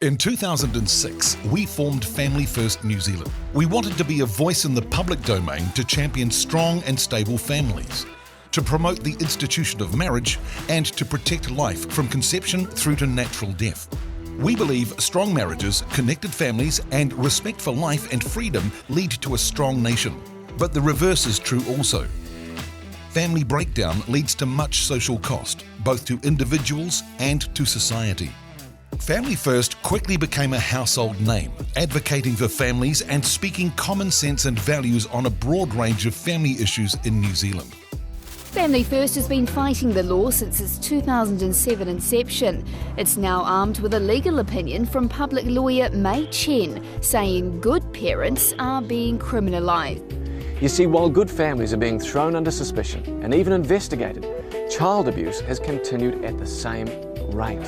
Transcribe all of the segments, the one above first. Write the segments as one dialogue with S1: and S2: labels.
S1: In 2006, we formed Family First New Zealand. We wanted to be a voice in the public domain to champion strong and stable families, to promote the institution of marriage, and to protect life from conception through to natural death. We believe strong marriages, connected families, and respect for life and freedom lead to a strong nation. But the reverse is true also. Family breakdown leads to much social cost, both to individuals and to society. Family First quickly became a household name, advocating for families and speaking common sense and values on a broad range of family issues in New Zealand.
S2: Family First has been fighting the law since its 2007 inception. It's now armed with a legal opinion from public lawyer May Chen, saying good parents are being criminalised.
S3: You see, while good families are being thrown under suspicion and even investigated, child abuse has continued at the same rate.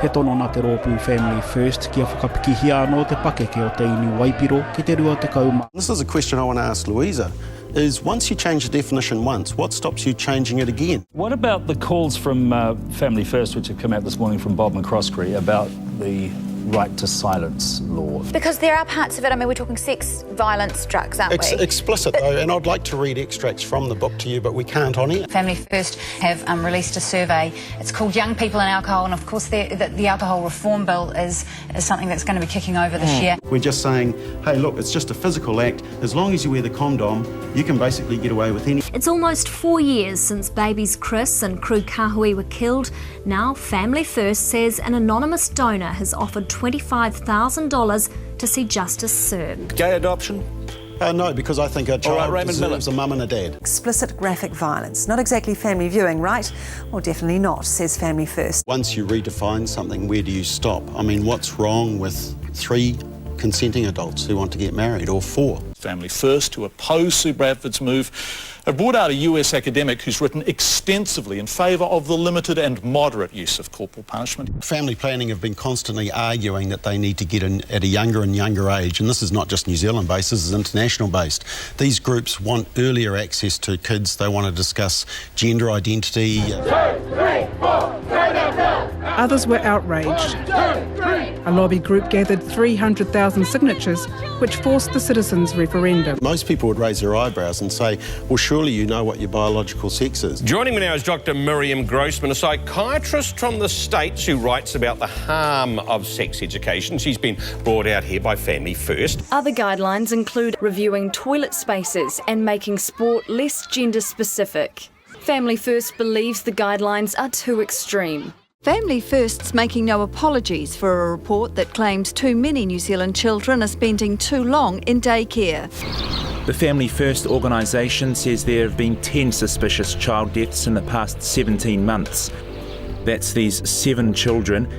S4: He tono nā te rōpū Family First kia whakapiki anō te pakeke o te inu waipiro ki te rua te kauma.
S5: This is a question I want to ask Louisa, is once you change the definition once, what stops you changing it again?
S6: What about the calls from Family First, which have come out this morning from Bob McCroskey, about the right to silence law?
S7: Because there are parts of it, I mean, we're talking sex, violence, drugs, aren't we?
S5: Explicit though, and I'd like to read extracts from the book to you, but we can't on here.
S7: Family First have released a survey. It's called Young People and Alcohol, and of course the alcohol reform bill is something that's going to be kicking over this year.
S5: We're just saying, hey look, it's just a physical act. As long as you wear the condom, you can basically get away with anything.
S8: It's almost 4 years since babies Chris and Crew Kahui were killed. Now Family First says an anonymous donor has offered $25,000 to see justice served.
S9: Gay adoption?
S5: No, because I think a child deserves a mum and a dad.
S10: Explicit graphic violence. Not exactly family viewing, right? Well, definitely not, says Family First.
S5: Once you redefine something, where do you stop? I mean, what's wrong with 3 consenting adults who want to get married, or 4?
S11: Family First, who oppose Sue Bradford's move, have brought out a US academic who's written extensively in favour of the limited and moderate use of corporal punishment.
S5: Family planning have been constantly arguing that they need to get in at a younger and younger age, and this is not just New Zealand based, this is international based. These groups want earlier access to kids, they want to discuss gender identity. 2, 3, 4,
S12: Others were outraged. A lobby group gathered 300,000 signatures, which forced the citizens' referendum.
S5: Most people would raise their eyebrows and say, well, surely you know what your biological sex is.
S9: Joining me now is Dr. Miriam Grossman, a psychiatrist from the States who writes about the harm of sex education. She's been brought out here by Family First.
S13: Other guidelines include reviewing toilet spaces and making sport less gender-specific. Family First believes the guidelines are too extreme.
S14: Family First's making no apologies for a report that claims too many New Zealand children are spending too long in daycare.
S15: The Family First organisation says there have been 10 suspicious child deaths in the past 17 months. That's these 7 children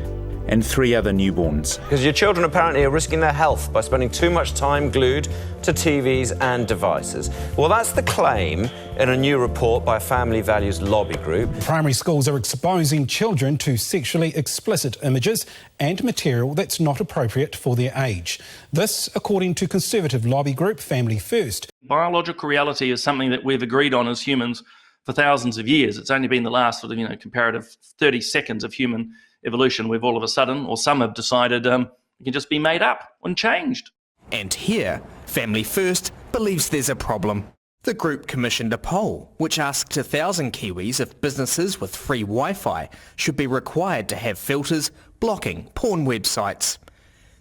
S15: and 3 other newborns.
S3: Because your children apparently are risking their health by spending too much time glued to TVs and devices. Well, that's the claim in a new report by a family values lobby group.
S16: Primary schools are exposing children to sexually explicit images and material that's not appropriate for their age. This, according to conservative lobby group Family First.
S6: Biological reality is something that we've agreed on as humans for thousands of years. It's only been the last sort of, comparative 30 seconds of human evolution we've all of a sudden, or some have decided, we can just be made up and changed.
S17: And here, Family First believes there's a problem. The group commissioned a poll which asked 1,000 Kiwis if businesses with free Wi-Fi should be required to have filters blocking porn websites.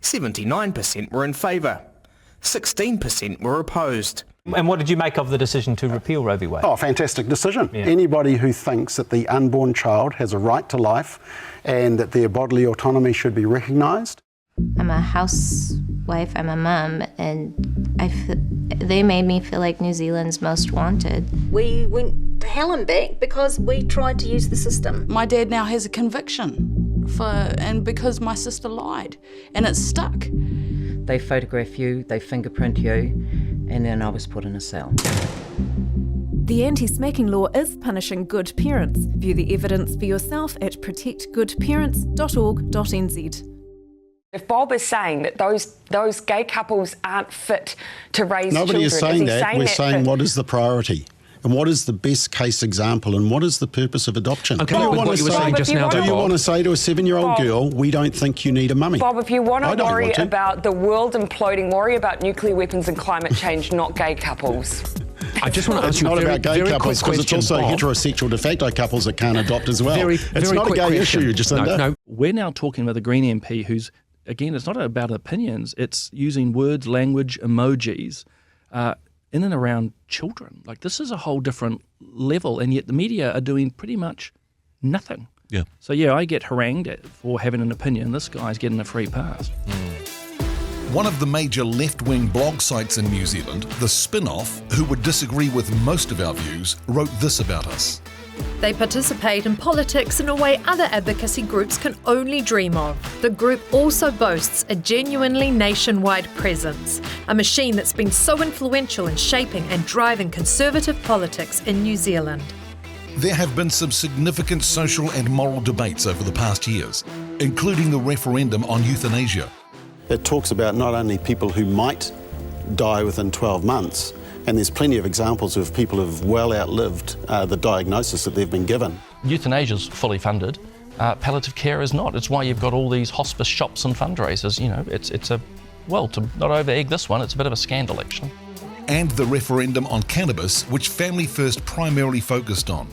S17: 79% were in favour. 16% were opposed.
S18: And what did you make of the decision to repeal Roe v. Wade?
S5: Oh, fantastic decision.
S18: Yeah.
S5: Anybody who thinks that the unborn child has a right to life and that their bodily autonomy should be recognised.
S19: I'm a housewife, I'm a mum, and they made me feel like New Zealand's most wanted.
S20: We went to hell and back because we tried to use the system. My dad now has a conviction and because my sister lied, and it's stuck.
S2: They photograph you, they fingerprint you, and then I was put in a cell.
S7: The anti-smacking law is punishing good parents. View the evidence for yourself at protectgoodparents.org.nz.
S21: If Bob is saying that those gay couples aren't fit to raise children...
S5: Nobody is saying that. We're saying what is the priority. And what is the best case example and what is the purpose of adoption?
S1: Okay, Bob, what you were saying just now,
S5: do you want to say to a 7-year-old girl, we don't think you need a mummy?
S21: Bob, if you want to worry about the world imploding, worry about nuclear weapons and climate change, not gay couples.
S1: I just want to ask
S5: it's
S1: you
S5: not
S1: a very,
S5: about gay
S1: very
S5: couples,
S1: quick
S5: because it's
S1: question,
S5: also
S1: Bob.
S5: heterosexual de facto couples that can't adopt as well. It's not a gay issue, Jacinda.
S6: No, we're now talking with a Green MP who's, again, it's not about opinions, it's using words, language, emojis in and around children. Like, this is a whole different level, and yet the media are doing pretty much nothing.
S1: Yeah.
S6: So, yeah, I get harangued for having an opinion. This guy's getting a free pass.
S22: One of the major left-wing blog sites in New Zealand, The Spin-Off, who would disagree with most of our views, wrote this about us.
S23: They participate in politics in a way other advocacy groups can only dream of. The group also boasts a genuinely nationwide presence, a machine that's been so influential in shaping and driving conservative politics in New Zealand.
S22: There have been some significant social and moral debates over the past years, including the referendum on euthanasia.
S5: It talks about not only people who might die within 12 months, and there's plenty of examples of people who've well outlived the diagnosis that they've been given.
S6: Euthanasia's fully funded. Palliative care is not. It's why you've got all these hospice shops and fundraisers. You know, it's a, well, to not over-egg this one, it's a bit of a scandal, actually.
S22: And the referendum on cannabis, which Family First primarily focused on.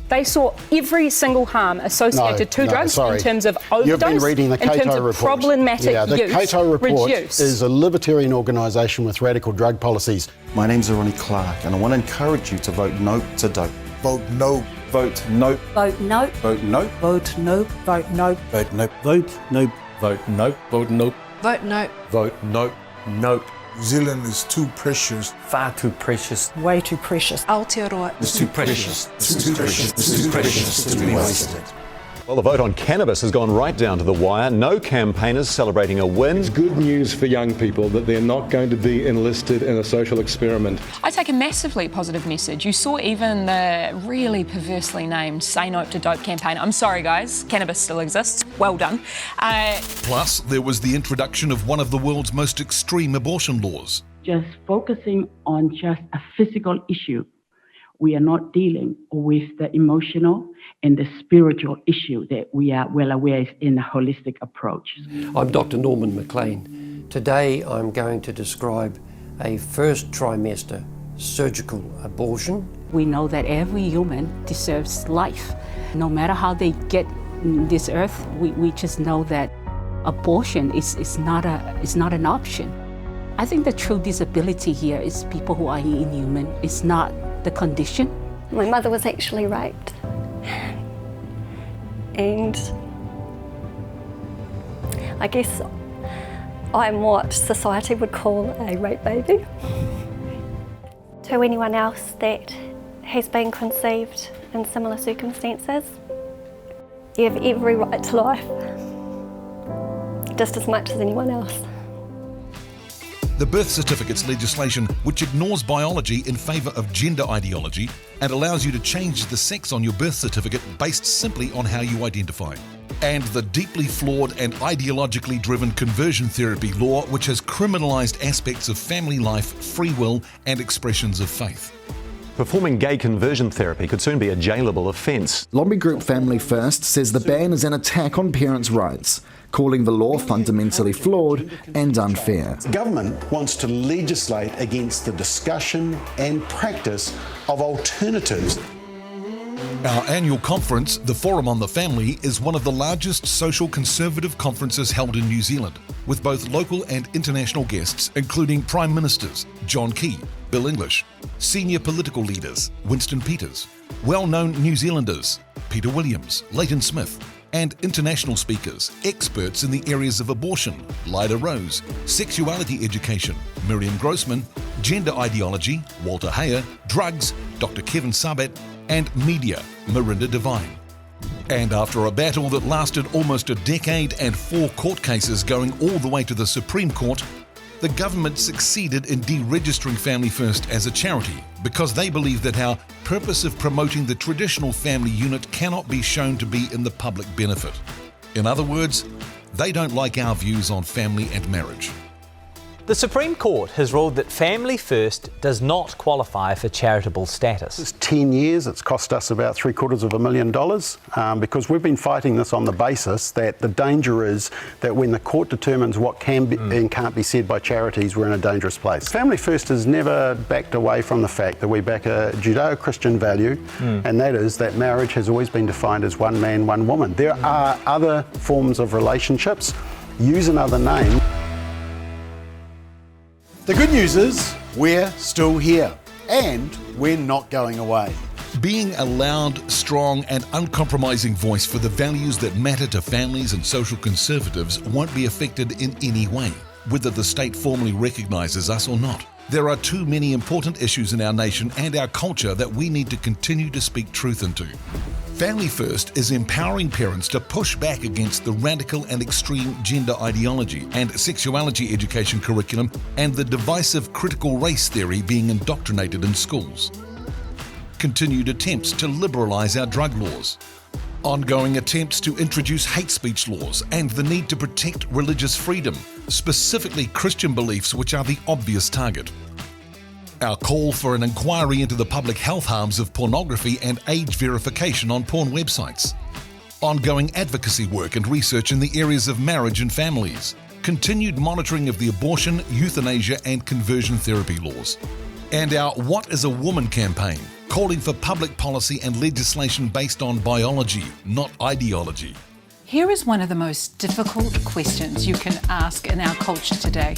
S24: They saw every single harm associated to drugs in terms of overdose,
S5: You've been reading the
S24: in
S5: Cato
S24: terms of
S5: report.
S24: problematic
S5: the
S24: use.
S5: Cato report
S24: reduce.
S5: is a libertarian organisation with radical drug policies.
S25: My name's Ronnie Clark, and I want to encourage you to vote no to dope. Vote no. Vote no.
S26: Vote no.
S25: Vote no.
S26: Vote no. Vote no.
S25: Vote no.
S26: Vote no.
S25: Vote no. Vote no.
S26: Vote no.
S25: Vote no. No.
S27: New Zealand is too precious.
S25: Far too precious.
S26: Way too precious. Aotearoa.
S27: It's too precious. It's too precious. It's too precious to be wasted.
S28: Well, the vote on cannabis has gone right down to the wire. No campaigners celebrating a win.
S29: It's good news for young people that they're not going to be enlisted in a social experiment.
S30: I take a massively positive message. You saw even the really perversely named Say No to Dope campaign. I'm sorry, guys, cannabis still exists. Well done.
S22: Plus, there was the introduction of one of the world's most extreme abortion laws.
S31: Just focusing on just a physical issue. We are not dealing with the emotional and the spiritual issue that we are well aware is in a holistic approach.
S32: I'm Dr. Norman McLean. Today I'm going to describe a first trimester surgical abortion.
S31: We know that every human deserves life. No matter how they get this earth, we just know that abortion is not an option. I think the true disability here is people who are inhuman. It's not the condition.
S33: My mother was actually raped, and I guess I'm what society would call a rape baby. To anyone else that has been conceived in similar circumstances, you have every right to life, just as much as anyone else.
S22: The birth certificates legislation, which ignores biology in favour of gender ideology and allows you to change the sex on your birth certificate based simply on how you identify. And the deeply flawed and ideologically driven conversion therapy law, which has criminalised aspects of family life, free will and expressions of faith.
S28: Performing gay conversion therapy could soon be a jailable offence.
S34: Lobby group Family First says the ban is an attack on parents' rights, calling the law fundamentally flawed and unfair.
S5: Government wants to legislate against the discussion and practice of alternatives.
S22: Our annual conference, the Forum on the Family, is one of the largest social conservative conferences held in New Zealand, with both local and international guests, including Prime Ministers John Key, Bill English, senior political leaders Winston Peters, well-known New Zealanders Peter Williams, Leighton Smith, and international speakers, experts in the areas of abortion, Lyda Rose, sexuality education, Miriam Grossman, gender ideology, Walter Heyer, drugs, Dr. Kevin Sabet, and media, Mirinda Devine. And after a battle that lasted almost a decade and 4 court cases going all the way to the Supreme Court, the government succeeded in deregistering Family First as a charity because they believe that our purpose of promoting the traditional family unit cannot be shown to be in the public benefit. In other words, they don't like our views on family and marriage.
S3: The Supreme Court has ruled that Family First does not qualify for charitable status.
S5: It's 10 years, it's cost us about $750,000 because we've been fighting this on the basis that the danger is that when the court determines what can be and can't be said by charities, we're in a dangerous place. Family First has never backed away from the fact that we back a Judeo-Christian value, and that is that marriage has always been defined as one man, one woman. There are other forms of relationships. Use another name.
S4: The good news is we're still here and we're not going away.
S22: Being a loud, strong and uncompromising voice for the values that matter to families and social conservatives won't be affected in any way, whether the state formally recognises us or not. There are too many important issues in our nation and our culture that we need to continue to speak truth into. Family First is empowering parents to push back against the radical and extreme gender ideology and sexuality education curriculum and the divisive critical race theory being indoctrinated in schools. Continued attempts to liberalise our drug laws. Ongoing attempts to introduce hate speech laws and the need to protect religious freedom, specifically Christian beliefs, which are the obvious target. Our call for an inquiry into the public health harms of pornography and age verification on porn websites. Ongoing advocacy work and research in the areas of marriage and families. Continued monitoring of the abortion, euthanasia and conversion therapy laws. And our What is a Woman campaign, calling for public policy and legislation based on biology, not ideology.
S8: Here is one of the most difficult questions you can ask in our culture today.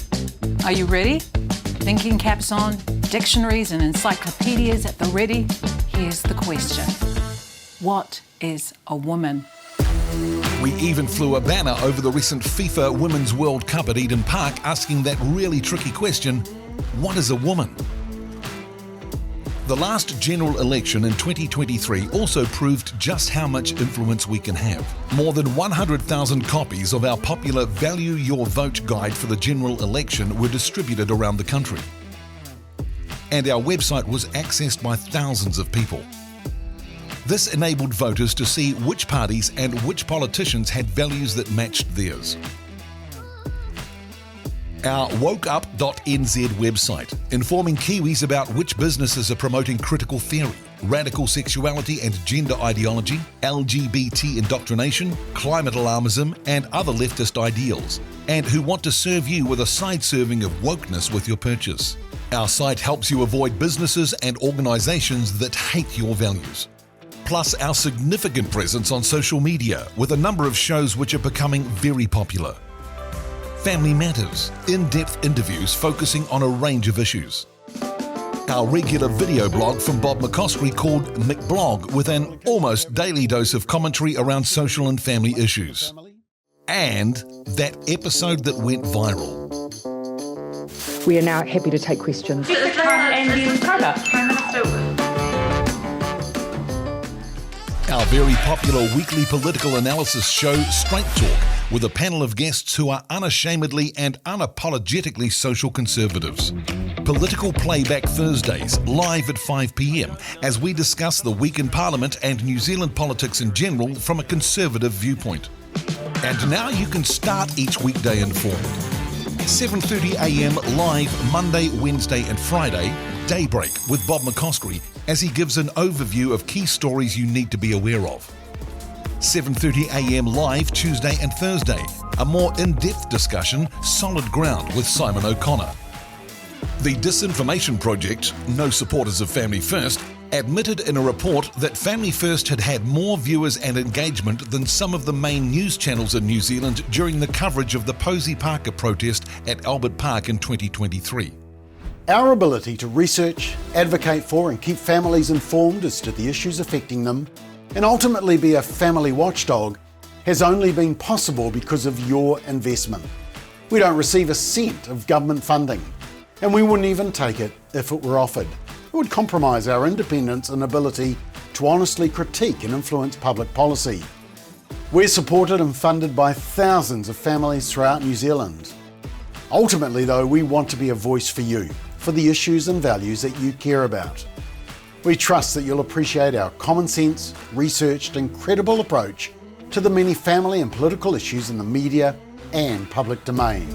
S8: Are you ready? Thinking caps on, dictionaries and encyclopedias at the ready. Here's the question. What is a woman?
S22: We even flew a banner over the recent FIFA Women's World Cup at Eden Park asking that really tricky question, what is a woman? The last general election in 2023 also proved just how much influence we can have. More than 100,000 copies of our popular Value Your Vote guide for the general election were distributed around the country. And our website was accessed by thousands of people. This enabled voters to see which parties and which politicians had values that matched theirs. Our wokeup.nz website, informing Kiwis about which businesses are promoting critical theory, radical sexuality and gender ideology, LGBT indoctrination, climate alarmism and other leftist ideals, and who want to serve you with a side serving of wokeness with your purchase. Our site helps you avoid businesses and organisations that hate your values. Plus our significant presence on social media with a number of shows which are becoming very popular. Family Matters, in-depth interviews focusing on a range of issues. Our regular video blog from Bob McCoskrie called McBlog with an almost daily dose of commentary around social and family issues. And that episode that went viral.
S24: We are now happy to take questions.
S22: Our very popular weekly political analysis show, Straight Talk, with a panel of guests who are unashamedly and unapologetically social conservatives. Political Playback Thursdays, live at 5 p.m, as we discuss the week in Parliament and New Zealand politics in general from a conservative viewpoint. And now you can start each weekday informed. 7:30 a.m. live Monday, Wednesday and Friday, Daybreak with Bob McCoskrie, as he gives an overview of key stories you need to be aware of. 7:30 a.m. live Tuesday and Thursday, a more in-depth discussion, Solid Ground with Simon O'Connor. The Disinformation Project, no supporters of Family First, admitted in a report that Family First had had more viewers and engagement than some of the main news channels in New Zealand during the coverage of the Posey Parker protest at Albert Park in 2023.
S4: Our ability to research, advocate for and keep families informed as to the issues affecting them and ultimately be a family watchdog has only been possible because of your investment. We don't receive a cent of government funding, and we wouldn't even take it if it were offered. It would compromise our independence and ability to honestly critique and influence public policy. We're supported and funded by thousands of families throughout New Zealand. Ultimately, though, we want to be a voice for you, for the issues and values that you care about. We trust that you'll appreciate our common sense, researched and credible approach to the many family and political issues in the media and public domain.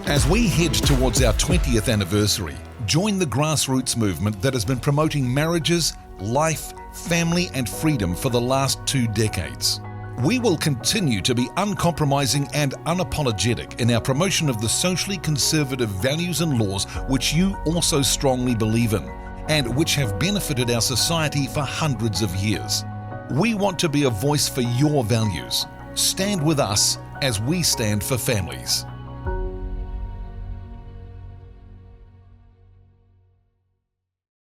S22: As we head towards our 20th anniversary, join the grassroots movement that has been promoting marriages, life, family and freedom for the last 2 decades. We will continue to be uncompromising and unapologetic in our promotion of the socially conservative values and laws which you also strongly believe in, and which have benefited our society for hundreds of years. We want to be a voice for your values. Stand with us as we stand for families.